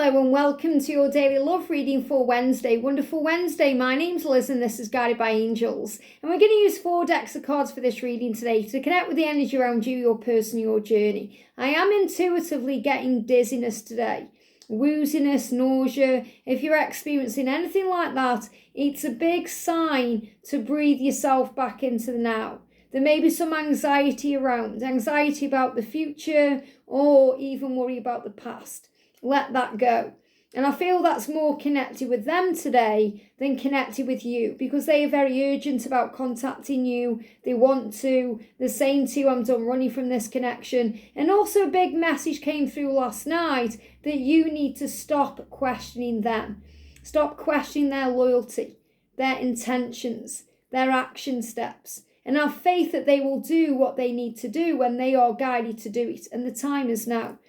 Hello and welcome to your daily love reading for Wednesday. Wonderful Wednesday. My name's Liz and this is Guided by Angels. And we're going to use 4 decks of cards for this reading today to connect with the energy around you, your person, your journey. I am intuitively getting dizziness today. Wooziness, nausea. If you're experiencing anything like that, it's a big sign to breathe yourself back into the now. There may be some anxiety around, anxiety about the future or even worry about the past. Let that go. And I feel that's more connected with them today than connected with you, because they are very urgent about contacting you. They want to. They're saying to you, I'm done running from this connection. And also a big message came through last night that you need to stop questioning them. Stop questioning their loyalty, their intentions, their action steps. And have faith that they will do what they need to do when they are guided to do it. And the time is now.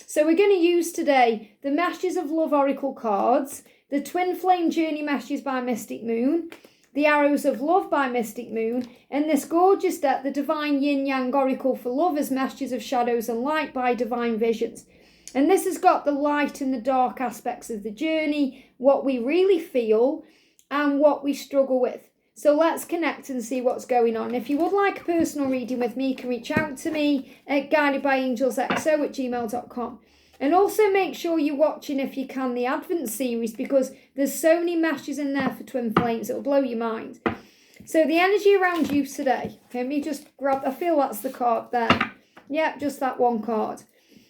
So we're going to use today the Messages of Love Oracle cards, the Twin Flame Journey Messages by Mystic Moon, the Arrows of Love by Mystic Moon, and this gorgeous deck, the Divine Yin Yang Oracle for Lovers, Messages of Shadows and Light by Divine Visions. And this has got the light and the dark aspects of the journey, what we really feel and what we struggle with. So let's connect and see what's going on. If you would like a personal reading with me, you can reach out to me at guidedbyangelsxo@gmail.com. And also make sure you're watching, if you can, the Advent series, because there's so many messages in there for Twin Flames. It'll blow your mind. So the energy around you today. Let me just grab, I feel that's the card there. Yeah, just that one card.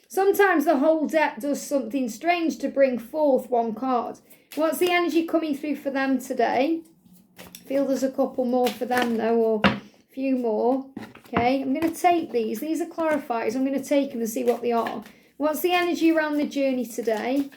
Sometimes the whole deck does something strange to bring forth one card. What's the energy coming through for them today? I feel there's a couple more for them though, or a few more. Okay, I'm going to take these. These are clarifiers. I'm going to take them and see what they are. What's the energy around the journey today?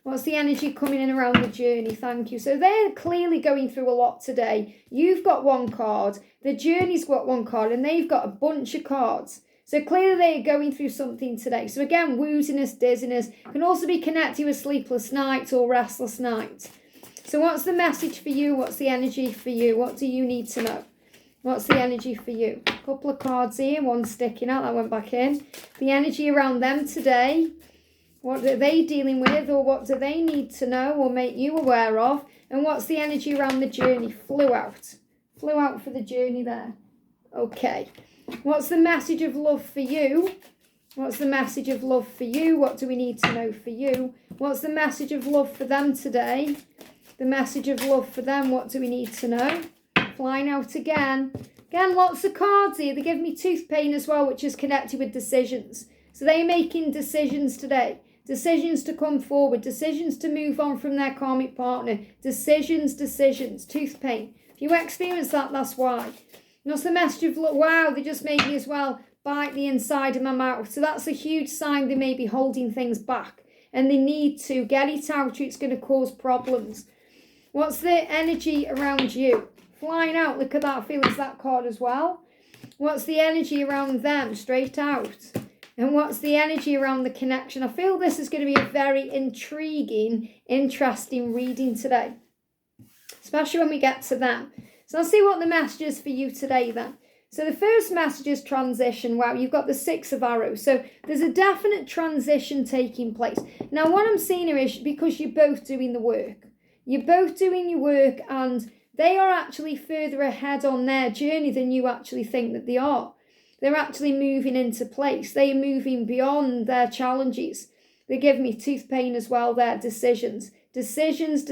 What's the energy coming in around the journey? Thank you. So they're clearly going through a lot today. You've got one card. The journey's got one card. And they've got a bunch of cards. So clearly they're going through something today. So again, wooziness, dizziness. Can also be connected with sleepless nights or restless nights. So what's the message for you? What's the energy for you? What do you need to know? What's the energy for you? A couple of cards here, one sticking out, that went back in. The energy around them today. What are they dealing with, or what do they need to know or make you aware of? And what's the energy around the journey? Flew out. Flew out for the journey there. Okay. What's the message of love for you? What's the message of love for you? What do we need to know for you? What's the message of love for them today? The message of love for them, what do we need to know? Flying out again. Again, lots of cards here. They give me tooth pain as well, which is connected with decisions. So they're making decisions today. Decisions to come forward. Decisions to move on from their karmic partner. Decisions. Tooth pain. If you experience that, that's why. And what's the message of love? Wow, they just made me as well bite the inside of my mouth. So that's a huge sign they may be holding things back. And they need to get it out or it's going to cause problems. What's the energy around you? Flying out. Look at that. I feel it's that card as well. What's the energy around them? Straight out. And what's the energy around the connection? I feel this is going to be a very intriguing, interesting reading today. Especially when we get to them. So let's see what the message is for you today then. So the first message is transition. Wow, you've got the 6 of arrows. So there's a definite transition taking place. Now what I'm seeing here is because you're both doing the work. You're both doing your work and they are actually further ahead on their journey than you actually think that they are. They're actually moving into place. They are moving beyond their challenges. They give me tooth pain as well, their decisions. Decisions.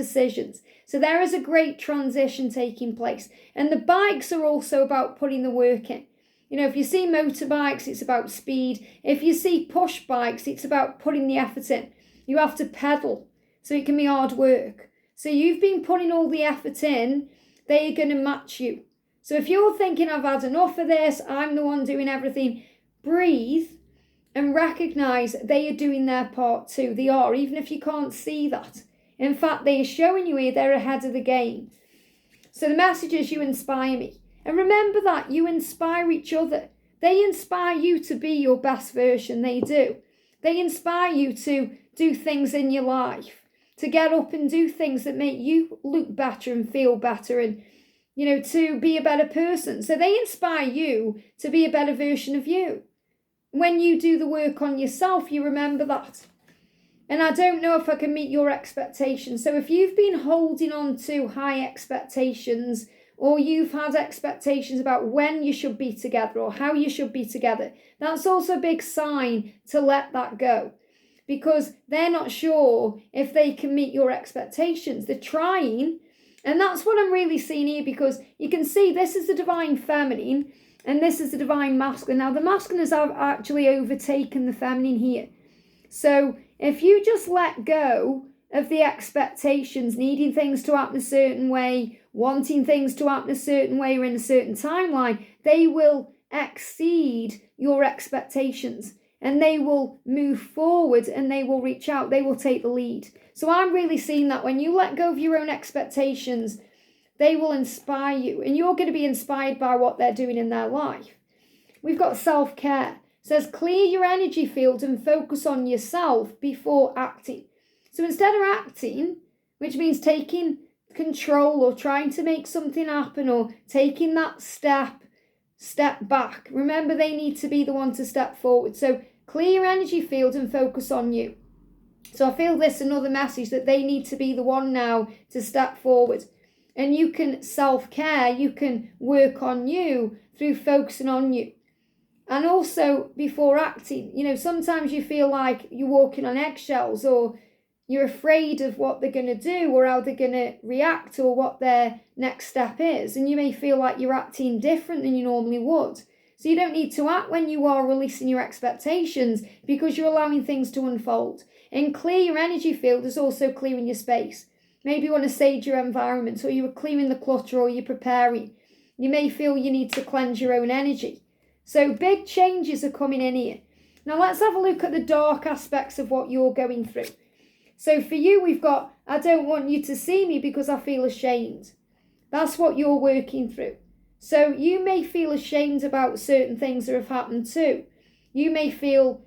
So there is a great transition taking place. And the bikes are also about putting the work in. You know, if you see motorbikes, it's about speed. If you see push bikes, it's about putting the effort in. You have to pedal. So it can be hard work. So you've been putting all the effort in, they are going to match you. So if you're thinking, I've had enough of this, I'm the one doing everything, breathe and recognise they are doing their part too. They are, even if you can't see that. In fact, they are showing you here they're ahead of the game. So the message is you inspire me. And remember that, you inspire each other. They inspire you to be your best version, they do. They inspire you to do things in your life. To get up and do things that make you look better and feel better and, you know, to be a better person. So they inspire you to be a better version of you. When you do the work on yourself, you remember that. and I don't know if I can meet your expectations. So if you've been holding on to high expectations, or you've had expectations about when you should be together or how you should be together, that's also a big sign to let that go, because they're not sure if they can meet your expectations. They're trying, and that's what I'm really seeing here, because you can see this is the divine feminine and this is the divine masculine. Now the masculine has actually overtaken the feminine here. So if you just let go of the expectations, needing things to happen a certain way, wanting things to happen a certain way or in a certain timeline, they will exceed your expectations and they will move forward and they will reach out. They will take the lead. So I'm really seeing that when you let go of your own expectations, they will inspire you and you're going to be inspired by what they're doing in their life. We've got self-care. It says clear your energy field and focus on yourself before acting. So instead of acting, which means taking control or trying to make something happen or taking that step back, remember they need to be the one to step forward. So clear your energy field and focus on you. So I feel this another message that they need to be the one now to step forward. And you can self-care, you can work on you through focusing on you. And also before acting, sometimes you feel like you're walking on eggshells, or you're afraid of what they're going to do or how they're going to react or what their next step is. And you may feel like you're acting different than you normally would. So you don't need to act when you are releasing your expectations, because you're allowing things to unfold. And clear your energy field is also clearing your space. Maybe you want to sage your environment, or you're clearing the clutter, or you're preparing. You may feel you need to cleanse your own energy. So big changes are coming in here. Now let's have a look at the dark aspects of what you're going through. So for you, we've got, I don't want you to see me because I feel ashamed. That's what you're working through. So you may feel ashamed about certain things that have happened too. You may feel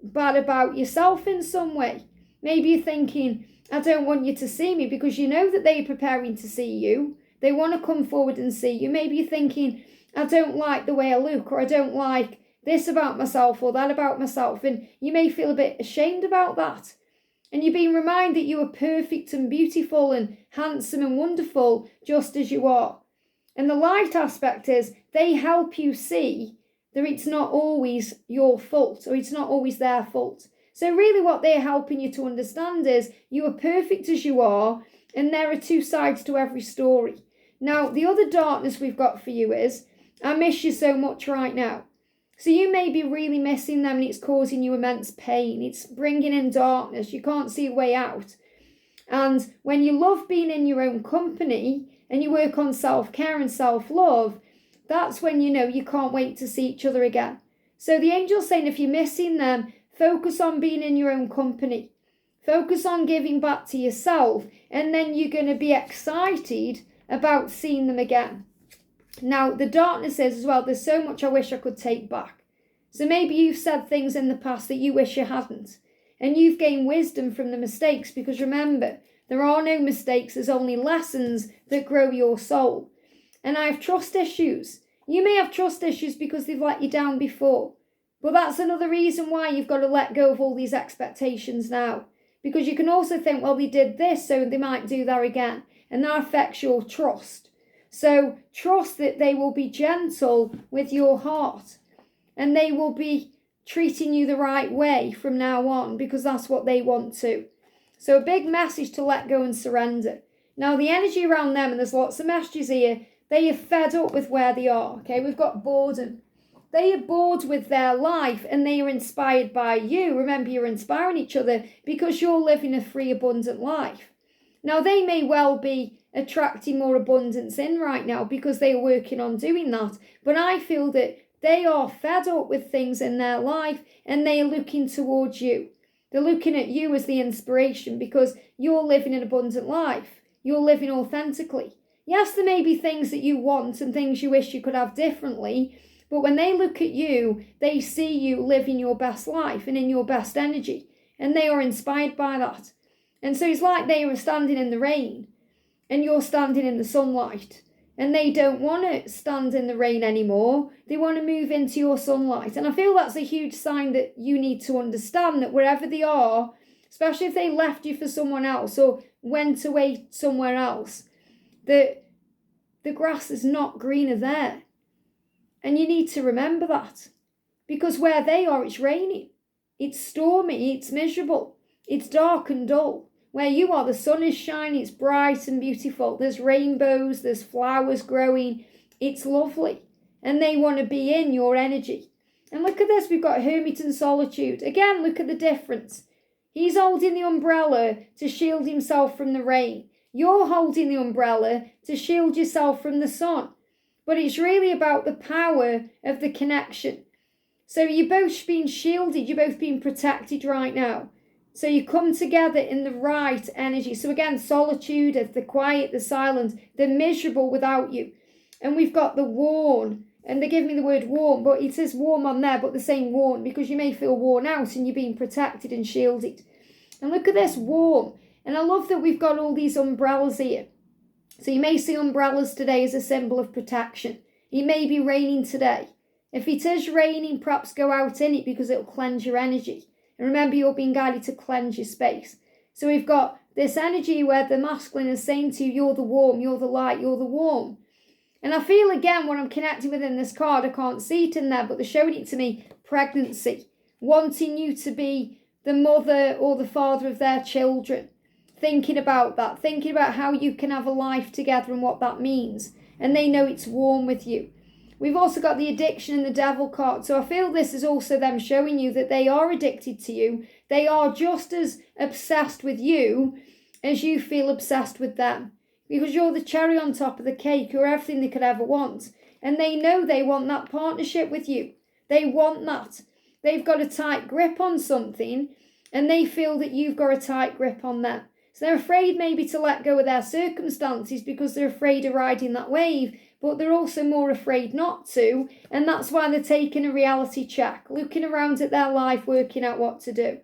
bad about yourself in some way. Maybe you're thinking, I don't want you to see me, because you know that they're preparing to see you. They want to come forward and see you. Maybe you're thinking, I don't like the way I look, or I don't like this about myself or that about myself. And you may feel a bit ashamed about that. And you're being reminded you are perfect and beautiful and handsome and wonderful just as you are. And the light aspect is they help you see that it's not always your fault, or it's not always their fault. So really what they're helping you to understand is you are perfect as you are, and there are two sides to every story. Now, the other darkness we've got for you is, I miss you so much right now. So you may be really missing them and it's causing you immense pain. It's bringing in darkness. You can't see a way out. And when you love being in your own company and you work on self-care and self-love, that's when you know you can't wait to see each other again. So the angel's saying if you're missing them, focus on being in your own company. Focus on giving back to yourself, and then you're going to be excited about seeing them again. Now, the darkness is as well, there's so much I wish I could take back. So maybe you've said things in the past that you wish you hadn't. And you've gained wisdom from the mistakes, because remember, there are no mistakes, there's only lessons that grow your soul. And I have trust issues. You may have trust issues because they've let you down before. But that's another reason why you've got to let go of all these expectations now. Because you can also think, well, they did this, so they might do that again. And that affects your trust. So trust that they will be gentle with your heart, and they will be treating you the right way from now on, because that's what they want to. So a big message to let go and surrender. Now the energy around them, and there's lots of messages here, they are fed up with where they are. Okay, we've got boredom. They are bored with their life and they are inspired by you. Remember, you're inspiring each other because you're living a free, abundant life. Now they may well be attracting more abundance in right now because they are working on doing that. But I feel that they are fed up with things in their life and they are looking towards you. They're looking at you as the inspiration because you're living an abundant life. You're living authentically. Yes, there may be things that you want and things you wish you could have differently, but when they look at you, they see you living your best life and in your best energy, and they are inspired by that. And so it's like they were standing in the rain and you're standing in the sunlight, and they don't want to stand in the rain anymore. They want to move into your sunlight. And I feel that's a huge sign that you need to understand that wherever they are, especially if they left you for someone else or went away somewhere else, that the grass is not greener there. And you need to remember that, because where they are, it's raining, it's stormy, it's miserable, it's dark and dull. Where you are, the sun is shining, it's bright and beautiful. There's rainbows, there's flowers growing. It's lovely. And they want to be in your energy. And look at this, we've got hermit and solitude. Again, look at the difference. He's holding the umbrella to shield himself from the rain. You're holding the umbrella to shield yourself from the sun. But it's really about the power of the connection. So you're both being shielded, you're both being protected right now. So you come together in the right energy. So again, solitude, the quiet, the silent, the miserable without you. And we've got the worn, and they give me the word warm, but it says warm on there, but they're saying worn because you may feel worn out and you're being protected and shielded. And look at this, warm. And I love that we've got all these umbrellas here. So you may see umbrellas today as a symbol of protection. It may be raining today. If it is raining, perhaps go out in it because it'll cleanse your energy. And remember, you're being guided to cleanse your space. So we've got this energy where the masculine is saying to you, you're the warm, you're the light, you're the warm. And I feel again when I'm connecting within this card, I can't see it in there, but they're showing it to me, pregnancy. Wanting you to be the mother or the father of their children. Thinking about that, thinking about how you can have a life together and what that means. And they know it's warm with you. We've also got the addiction and the devil card. So I feel this is also them showing you that they are addicted to you. They are just as obsessed with you as you feel obsessed with them. Because you're the cherry on top of the cake. You're everything they could ever want. And they know they want that partnership with you. They want that. They've got a tight grip on something and they feel that you've got a tight grip on them. So they're afraid maybe to let go of their circumstances because they're afraid of riding that wave. But they're also more afraid not to, and that's why they're taking a reality check, looking around at their life, working out what to do.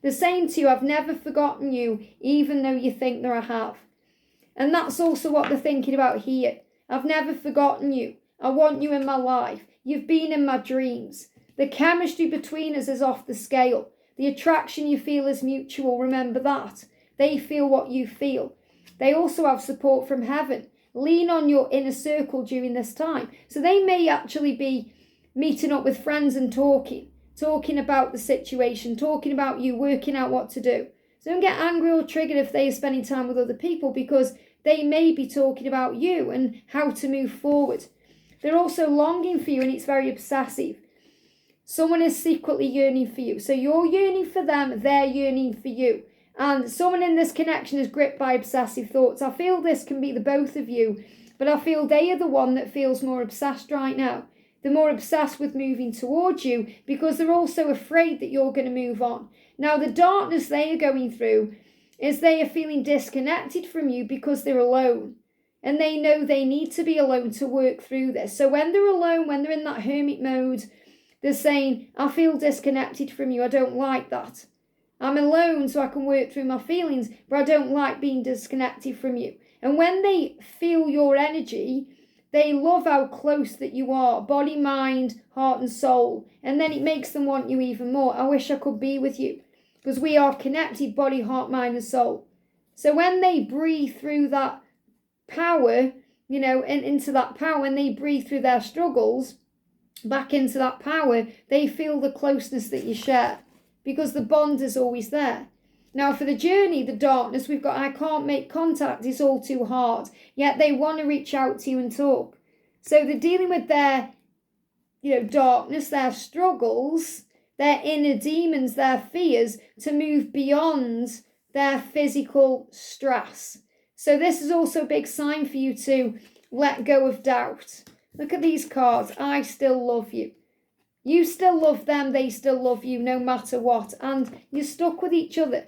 They're saying to you, I've never forgotten you, even though you think that I have. And that's also what they're thinking about here. I've never forgotten you. I want you in my life. You've been in my dreams. The chemistry between us is off the scale. The attraction you feel is mutual, remember that. They feel what you feel. They also have support from heaven. Lean on your inner circle during this time. So they may actually be meeting up with friends and talking about the situation, talking about you, working out what to do. So don't get angry or triggered if they are spending time with other people because they may be talking about you and how to move forward. They're also longing for you and it's very obsessive. Someone is secretly yearning for you. So you're yearning for them, they're yearning for you. And someone in this connection is gripped by obsessive thoughts. I feel this can be the both of you, but I feel they are the one that feels more obsessed right now. They're more obsessed with moving towards you because they're also afraid that you're going to move on. Now, the darkness they are going through is they are feeling disconnected from you because they're alone. And they know they need to be alone to work through this. So when they're alone, when they're in that hermit mode, they're saying, I feel disconnected from you. I don't like that. I'm alone so I can work through my feelings, but I don't like being disconnected from you. And when they feel your energy, they love how close that you are, body, mind, heart and soul. And then it makes them want you even more. I wish I could be with you because we are connected, body, heart, mind and soul. So when they breathe through that power, and into that power, when they breathe through their struggles, back into that power, they feel the closeness that you share. Because the bond is always there. Now for the journey, the darkness, we've got I can't make contact, it's all too hard. Yet they want to reach out to you and talk. So they're dealing with their, darkness, their struggles, their inner demons, their fears to move beyond their physical stress. So this is also a big sign for you to let go of doubt. Look at these cards. I still love you. You still love them, they still love you, no matter what. And you're stuck with each other.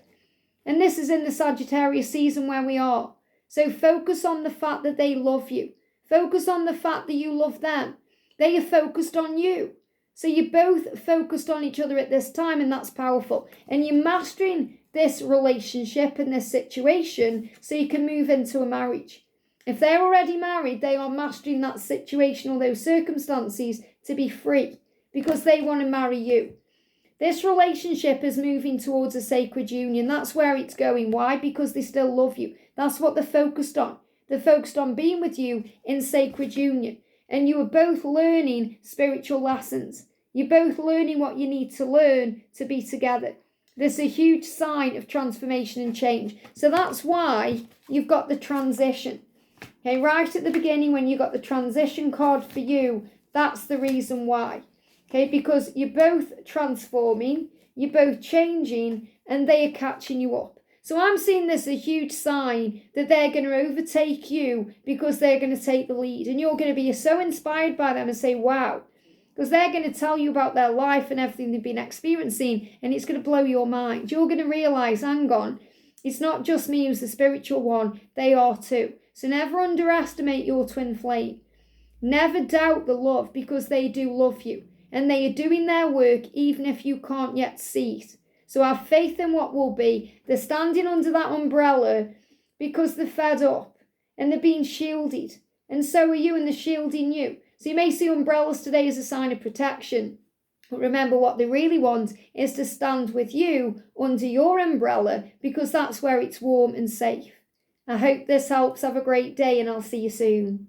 And this is in the Sagittarius season where we are. So focus on the fact that they love you. Focus on the fact that you love them. They are focused on you. So you're both focused on each other at this time, and that's powerful. And you're mastering this relationship and this situation so you can move into a marriage. If they're already married, they are mastering that situation or those circumstances to be free. Because they want to marry you. This relationship is moving towards a sacred union. That's where it's going. Why? Because they still love you. That's what they're focused on. They're focused on being with you in sacred union. And you are both learning spiritual lessons. You're both learning what you need to learn to be together. There's a huge sign of transformation and change. So that's why you've got the transition. Okay, right at the beginning when you got the transition card for you, that's the reason why. Okay, because you're both transforming, you're both changing, and they are catching you up. So I'm seeing this as a huge sign that they're going to overtake you because they're going to take the lead. And you're going to be so inspired by them and say, wow. Because they're going to tell you about their life and everything they've been experiencing, and it's going to blow your mind. You're going to realise, hang on, it's not just me who's the spiritual one, they are too. So never underestimate your twin flame. Never doubt the love, because they do love you. And they are doing their work even if you can't yet see it. So have faith in what will be. They're standing under that umbrella because they're fed up and they're being shielded. And so are you, and they're shielding you. So you may see umbrellas today as a sign of protection. But remember, what they really want is to stand with you under your umbrella, because that's where it's warm and safe. I hope this helps. Have a great day, and I'll see you soon.